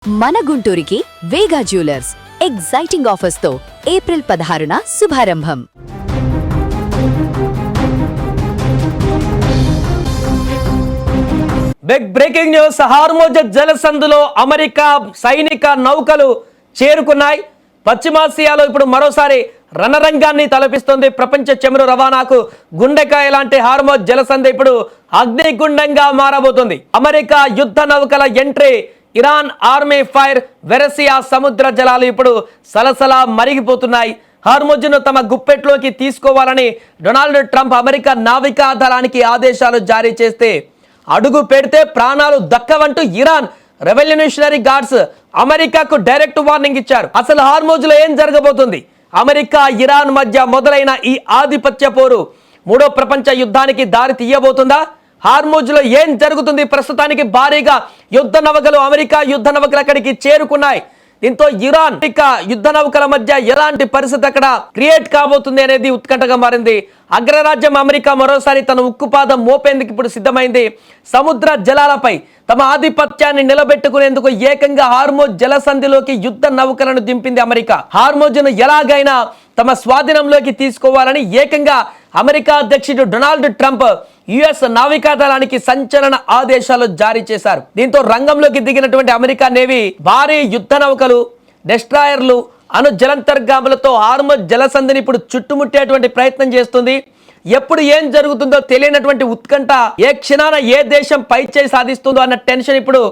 మన గుంటూరుకి Vega jewellers exciting offers తో ఏప్రిల్ 16న శుభారంభం. Big breaking news. హార్మోజ్ జలసంధిలో అమెరికా సైనిక నౌకలు చేరుకున్నాయి. పశ్చిమాసియాలో ఇప్పుడు మరోసారి రణరంగాన్ని తలపిస్తుంది. ప్రపంచ చమురు రవాణాకు గుండెకాయ లాంటి హార్మోజ్ జలసంధి ఇప్పుడు అగ్నిగుండంగా మారబోతుంది. అమెరికా యుద్ధ నౌకల ఎంట్రీ, ఇరాన్ ఆర్మీ ఫైర్, వెరసియా సముద్ర జలాలు ఇప్పుడు సలసలా మరిగిపోతున్నాయి. హార్మోజ్ను తమ గుప్పెట్లోకి తీసుకోవాలని డొనాల్డ్ ట్రంప్ అమెరికా నావికా దళానికి ఆదేశాలు జారీ చేస్తే అడుగు పెడితే ప్రాణాలు దక్కవంటూ ఇరాన్ రెవల్యూషనరీ గార్డ్స్ అమెరికాకు డైరెక్ట్ వార్నింగ్ ఇచ్చారు. అసలు హార్మోజ్లో ఏం జరగబోతుంది? అమెరికా ఇరాన్ మధ్య మొదలైన ఈ ఆధిపత్య పోరు మూడో ప్రపంచ యుద్ధానికి దారి తీయబోతుందా? హార్మోజ్లో ఏం జరుగుతుంది? ప్రస్తుతానికి భారీగా యుద్ధ నౌకలు, అమెరికా యుద్ధ నౌకలు అక్కడికి చేరుకున్నాయి. దీంతో ఇరాన్ అమెరికా యుద్ధ నౌకల మధ్య ఎలాంటి పరిస్థితి అక్కడ క్రియేట్ కాబోతుంది అనేది ఉత్కంఠగా మారింది. అగ్రరాజ్యం అమెరికా మరోసారి తన ఉక్కుపాదం మోపేందుకు ఇప్పుడు సిద్ధమైంది. సముద్ర జలాలపై తమ ఆధిపత్యాన్ని నిలబెట్టుకునేందుకు ఏకంగా హార్మోజ్ జలసంధిలోకి యుద్ధ నౌకలను దింపింది అమెరికా. హార్మోజ్ను ఎలాగైనా తమ స్వాధీనంలోకి తీసుకోవాలని ఏకంగా అమెరికా అధ్యక్షుడు డొనాల్డ్ ట్రంప్ యుఎస్ నావికా దళానికి సంచలన ఆదేశాలు జారీ చేశారు. దీంతో రంగంలోకి దిగినటువంటి అమెరికా నేవీ భారీ యుద్ధ నౌకలు, డెస్ట్రాయర్లు, అణు జలంతర్గాములతో హార్మోజ్ జలసంధిని ఇప్పుడు చుట్టుముట్టేటువంటి ప్రయత్నం చేస్తుంది. ఎప్పుడు ఏం జరుగుతుందో తెలియనటువంటి ఉత్కంఠ, ఏ క్షణాన ఏ దేశం పైచేయి సాధిస్తుందో అన్న టెన్షన్ ఇప్పుడు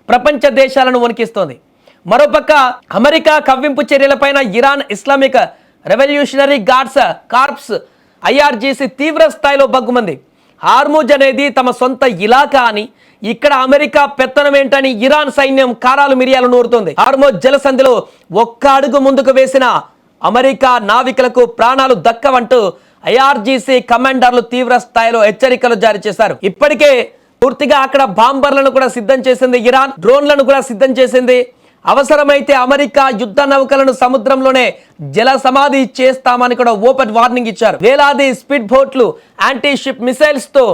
ప్రపంచ దేశాలను వణికిస్తోంది. మరోపక్క అమెరికా కవ్వింపు చర్యలపైన Iran Islamic revolutionary guards corps IRGC తీవ్ర స్థాయిలో బగ్గుమంది. హార్మోజ్ అనేది తమ సొంత ఇలాకా అని, ఇక్కడ అమెరికా పెత్తనం ఏంటని ఇరాన్ సైన్యం కారాలు మిరియాలు నూరుతోంది. హార్మోజ్ జలసంధిలో ఒక్క అడుగు ముందుకు వేసిన అమెరికా నావికులకు ప్రాణాలు దక్కవంటూ ఐఆర్జీసీ కమాండర్లు తీవ్ర స్థాయిలో హెచ్చరికలు జారీ చేశారు. ఇప్పటికే పూర్తిగా అక్కడ బాంబర్లను కూడా సిద్ధం చేసింది ఇరాన్, డ్రోన్లను కూడా సిద్ధం చేసింది. అవసరమైతే అమెరికా యుద్ధ నౌకలను సముద్రంలోనే జల సమాధి చేస్తామని కూడా ఓపెన్ వార్నింగ్ ఇచ్చారు. వేలాది స్పీడ్ బోట్లు, యాంటీ షిప్ మిసైల్స్ తో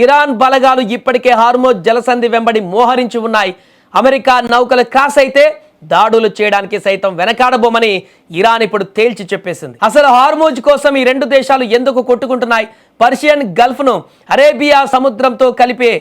ఇరాన్ బలగాలు ఇప్పటికే హార్మోజ్ జలసంధి వెంబడి మోహరించి ఉన్నాయి. అమెరికా నౌకలు కాసైతే దాడులు చేయడానికి సైతం వెనకాడబోమని ఇరాన్ ఇప్పుడు తేల్చి చెప్పేసింది. అసలు హార్మోజ్ కోసం ఈ రెండు దేశాలు ఎందుకు కొట్టుకుంటున్నాయి? పర్షియన్ గల్ఫ్ ను అరేబియా సముద్రంతో కలిపే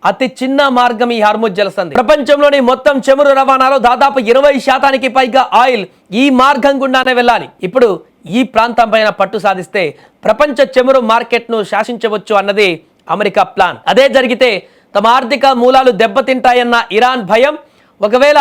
అతి చిన్న మార్గం ఈ హార్మోజ్ జలసంధి. ప్రపంచంలోని మొత్తం చమురు రవాణాలో దాదాపు 20% పైగా ఆయిల్ ఈ మార్గం గుండానే వెళ్ళాలి. ఇప్పుడు ఈ ప్రాంతం పైన పట్టు సాధిస్తే ప్రపంచ చమురు మార్కెట్ ను శాసించవచ్చు అన్నది అమెరికా ప్లాన్. అదే జరిగితే తమ ఆర్థిక మూలాలు దెబ్బతింటాయన్న ఇరాన్ భయం. ఒకవేళ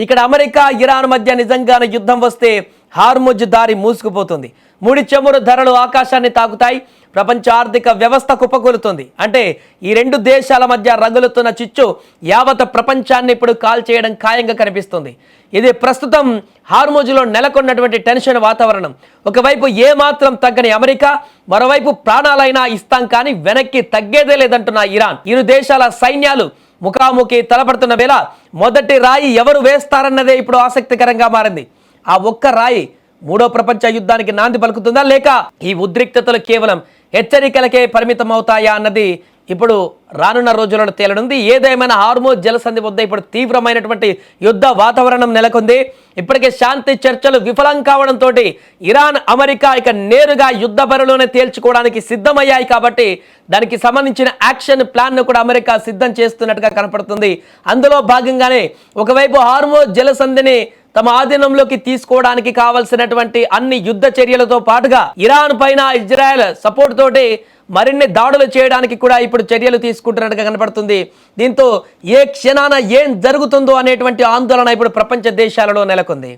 ఇక్కడ అమెరికా ఇరాన్ మధ్య నిజంగానే యుద్ధం వస్తే హార్మోజ్ దారి మూసుకుపోతుంది. ముడి చమురు ధరలు ఆకాశాన్ని తాకుతాయి. ప్రపంచ ఆర్థిక వ్యవస్థ కుప్పకూలుతుంది. అంటే ఈ రెండు దేశాల మధ్య రగులుతున్న చిచ్చు యావత్ ప్రపంచాన్ని ఇప్పుడు కాల్ చేయడం ఖాయంగా కనిపిస్తుంది. ఇది ప్రస్తుతం హార్మోజ్లో నెలకొన్నటువంటి టెన్షన్ వాతావరణం. ఒకవైపు ఏమాత్రం తగ్గని అమెరికా, మరోవైపు ప్రాణాలైనా ఇస్తాం కానీ వెనక్కి తగ్గేదే లేదంటున్న ఇరాన్. ఇరు దేశాల సైన్యాలు ముఖాముఖి తలపడుతున్న వేళ మొదటి రాయి ఎవరు వేస్తారన్నదే ఇప్పుడు ఆసక్తికరంగా మారింది. ఆ ఒక్క రాయి మూడో ప్రపంచ యుద్ధానికి నాంది పలుకుతుందా, లేక ఈ ఉద్రిక్తతలు కేవలం హెచ్చరికలకే పరిమితం అవుతాయా అన్నది ఇప్పుడు రానున్న రోజులలో తేలనుంది. ఏదేమైనా హార్మోజ్ జలసంధి వద్ద ఇప్పుడు తీవ్రమైనటువంటి యుద్ధ వాతావరణం నెలకొంది. ఇప్పటికే శాంతి చర్చలు విఫలం కావడంతో ఇరాన్, అమెరికా ఇక నేరుగా యుద్ధ బరిలోనే తేల్చుకోవడానికి సిద్ధమయ్యాయి. కాబట్టి దానికి సంబంధించిన యాక్షన్ ప్లాన్ను కూడా అమెరికా సిద్ధం చేస్తున్నట్టుగా కనపడుతుంది. అందులో భాగంగానే ఒకవైపు హార్మోజ్ జలసంధిని తమ ఆధీనంలోకి తీసుకోవడానికి కావలసినటువంటి అన్ని యుద్ధ చర్యలతో పాటుగా ఇరాన్ పైన ఇజ్రాయెల్ సపోర్ట్ తోటి మరిన్ని దాడులు చేయడానికి కూడా ఇప్పుడు చర్యలు తీసుకుంటున్నట్టుగా కనపడుతుంది. దీంతో ఏ క్షణాన ఏం జరుగుతుందో అనేటువంటి ఆందోళన ఇప్పుడు ప్రపంచ దేశాలలో నెలకొంది.